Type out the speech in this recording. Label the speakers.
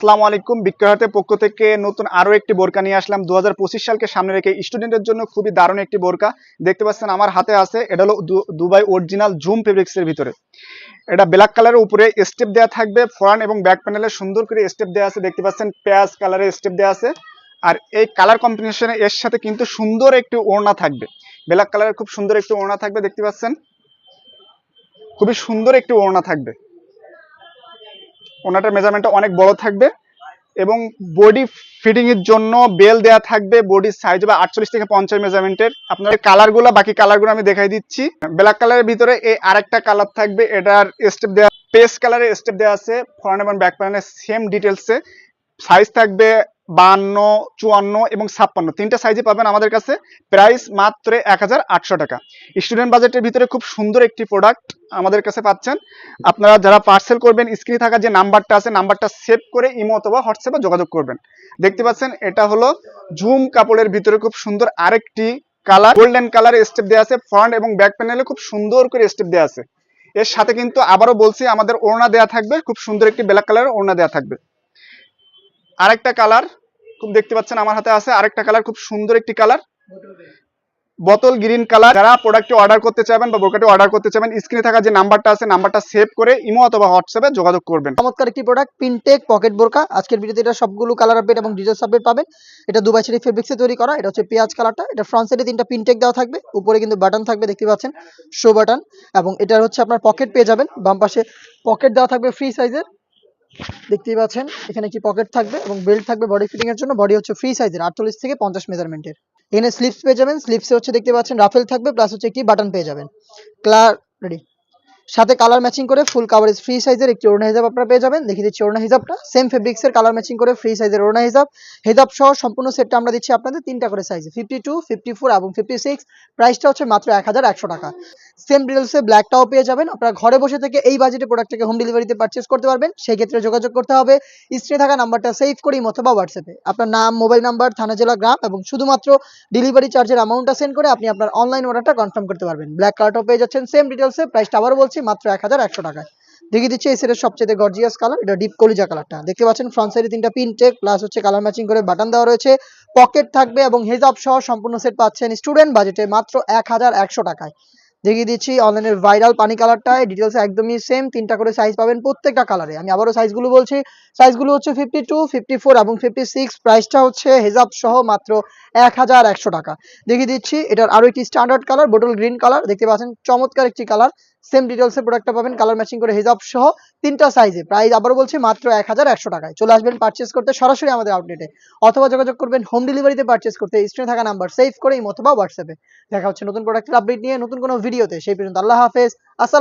Speaker 1: আসসালামু আলাইকুম। বিক্রয়হাটের পক্ষ থেকে নতুন আরো একটি বোরকা নিয়ে আসলাম। 2025 সালকে সামনে রেখে স্টুডেন্টের জন্য খুবই দারুণ একটি বোরকা দেখতে পাচ্ছেন আমার হাতে আছে। এটা হলো দুবাই অরিজিনাল জুম ফেব্রিক্স এর ভিতরে। এটা ব্ল্যাক কালারের উপরে স্টেপ দেওয়া থাকবে, ফ্রন্ট এবং ব্যাক প্যানেলে সুন্দর করে স্টেপ দেওয়া আছে। দেখতে পাচ্ছেন পেঁয়াজ কালারের স্টেপ দেওয়া আছে। আর এই কালার কম্বিনেশনে এর সাথে কিন্তু সুন্দর একটি ওড়না থাকবে। ব্ল্যাক কালারের খুব সুন্দর একটি ওড়না থাকবে, দেখতে পাচ্ছেন খুবই সুন্দর একটি ওড়না থাকবে। ওড়নাটার মেজারমেন্টটা অনেক বড় থাকবে এবং বডি ফিটিং এর জন্য বেল দেয়া থাকবে। বডির সাইজ হবে 48 থেকে 50 মেজারমেন্টের। আপনার কালারগুলো বাকি কালারগুলো আমি দেখাই দিচ্ছি। ব্ল্যাক কালারের ভিতরে এই আরেকটা কালার থাকবে, এটার স্টেপ দেয়া পেস্ট কালারের স্টেপ দেওয়া আছে। ফ্রন্ট এবং ব্যাক প্যানেলে সেম ডিটেলসে সাইজ থাকবে 52, 54 এবং 56, তিনটা সাইজে পাবেন আমাদের কাছে। প্রাইস মাত্র 1800 টাকা। স্টুডেন্ট বাজেটের ভিতরে খুব সুন্দর একটি প্রোডাক্ট আমাদের কাছে পাচ্ছেন। আপনারা যারা পার্সেল করবেন স্ক্রিনে থাকা যে নাম্বারটা আছে, নাম্বারটা সেভ করে ইমো অথবা হোয়াটসঅ্যাপে যোগাযোগ করবেন। দেখতে পাচ্ছেন এটা হলো ঝুম কাপড়ের ভিতরে খুব সুন্দর আরেকটি কালার, গোল্ডেন কালারের স্টেপ দেওয়া আছে। ফ্রন্ট এবং ব্যাক প্যানেলে খুব সুন্দর করে স্টেপ দেওয়া আছে। এর সাথে কিন্তু আবারও বলছি আমাদের ওড়না দেয়া থাকবে, খুব সুন্দর একটি ব্ল্যাক কালারের ওড়না দেয়া থাকবে। আরেকটা কালার খুব দেখতে পাচ্ছেন আমার হাতে আছে, আরেকটা কালার খুব সুন্দর একটি কালার, বোতল গ্রিন কালার। যারা প্রোডাক্টটি অর্ডার করতে চাইবেন বা বোরকাটি অর্ডার করতে চাইবেন স্ক্রিনে থাকা যে নাম্বারটা আছে, নাম্বারটা সেভ করে ইমো অথবা হোয়াটসঅ্যাপে যোগাযোগ করবেন।
Speaker 2: চমৎকার একটি প্রোডাক্ট পিনটেক পকেট বোরকা। আজকের ভিডিওতে এটা সবগুলো কালার আপডেট এবং ডিটেইলস আপডেট পাবেন। এটা দুবাই চেরি ফেব্রিক্সে তৈরি করা। এটা হচ্ছে পেঁয়াজ কালারটা। এটা ফ্রন্ট সাইডে তিনটা পিনটেক দেওয়া থাকবে, উপরে কিন্তু বাটন থাকবে, দেখতে পাচ্ছেন শো বাটন। এবং এটার হচ্ছে আপনার পকেট পেয়ে যাবেন, বাম পাশে পকেট দেওয়া থাকবে ফ্রি সাইজের, দেখতেই পাচ্ছেন এখানে একটি পকেট থাকবে এবং বেল্ট থাকবে বডি ফিটিং এর জন্য। বডি হচ্ছে ফ্রি সাইজের 48 থেকে 50 মেজারমেন্টের। এখানে স্লিপস পেয়ে যাবেন, স্লিপসে হচ্ছে দেখতে পাচ্ছেন রাফেল থাকবে, প্লাস হচ্ছে একটি বাটন পেয়ে যাবেন। ক্লার রেডি সাথে কালার ম্যাচিং করে ফুল কাভারেজ ফ্রি সাইজের একটি ওড়না হিজাব আপনারা পেয়ে যাবেন। দেখিয়ে দিচ্ছি ওড়না হিজাবটা সেম ফেব্রিক্সের কালার ম্যাচিং করে ফ্রি সাইজের ওড়না হিজাব। হিজাব সহ সম্পূর্ণ সেটটা আমরা দিচ্ছি আপনাদের তিনটা করে সাইজে, 52, 54 এবং 56। প্রাইসটা হচ্ছে মাত্র 1100 টাকা। সেম ডিটেলসে ব্ল্যাকটাও পেয়ে যাবেন। আপনারা ঘরে বসে থেকে এই বাজেটে প্রোডাক্টটাকে হোম ডেলিভারিতে পারচেস করতে পারবেন। সেই ক্ষেত্রে যোগাযোগ করতে হবে স্ক্রিনে থাকা নাম্বারটা সেভ করি অথবা হোয়াটসঅ্যাপে আপনার নাম, মোবাইল নাম্বার, থানা, জেলা, গ্রাম এবং শুধুমাত্র ডেলিভারি চার্জের অ্যামাউন্টটা সেন্ড করে আপনি আপনার অনলাইন অর্ডারটা কনফার্ম করতে পারবেন। ব্ল্যাক কালারটাও পেয়ে যাচ্ছেন সেম ডিটেলসে। প্রাইসটা আবারও বলছি মাত্র 1100 টাকায়। দেখিয়ে দিচ্ছি এই সেটের সবচেয়ে গর্জিয়াস কালার, এটা ডিপ কলিজা কালারটা। দেখতে পাচ্ছেন ফ্রন্ট সাইডে তিনটা পিন টেক প্লাস হচ্ছে কালার ম্যাচিং করে বাটন দেওয়া রয়েছে, পকেট থাকবে এবং হেজাব সহ সম্পূর্ণ সেট পাচ্ছেন স্টুডেন্ট বাজেটে মাত্র 1100 টাকায়। দেখিয়ে দিচ্ছি অনলাইনের ভাইরাল পানি কালারটা, ডিটেলস একদমই সেম, তিনটা করে সাইজ পাবেন প্রত্যেকটা কালারে। আমি আবারও সাইজগুলো বলছি, সাইজগুলো হচ্ছে 52, 54 এবং 56। প্রাইসটা হচ্ছে হেজাব সহ মাত্র 1100 টাকা। দেখিয়ে দিচ্ছি এটার আরো একটি standard colour, bottle green colour. দেখতে পাচ্ছেন চমৎকার একটি কালার, সেম ডিটেলসে প্রোডাক্টটা পাবেন কালার ম্যাচিং করে হিজাব সহ তিনটা সাইজে। প্রাইস আবারও বলছি মাত্র 1100 টাকায়। চলে আসবেন পারচেস করতে সরাসরি আমাদের আউটলেটে অথবা যোগাযোগ করবেন হোম ডেলিভারিতে পারচেস করতে স্ক্রিনে থাকা নাম্বার সেভ করে অথবা হোয়াটসঅ্যাপে। দেখা হচ্ছে নতুন প্রোডাক্টের আপডেট নিয়ে নতুন কোনো ভিডিওতে। সেই পর্যন্ত আল্লাহ হাফেজ। আসসালাম।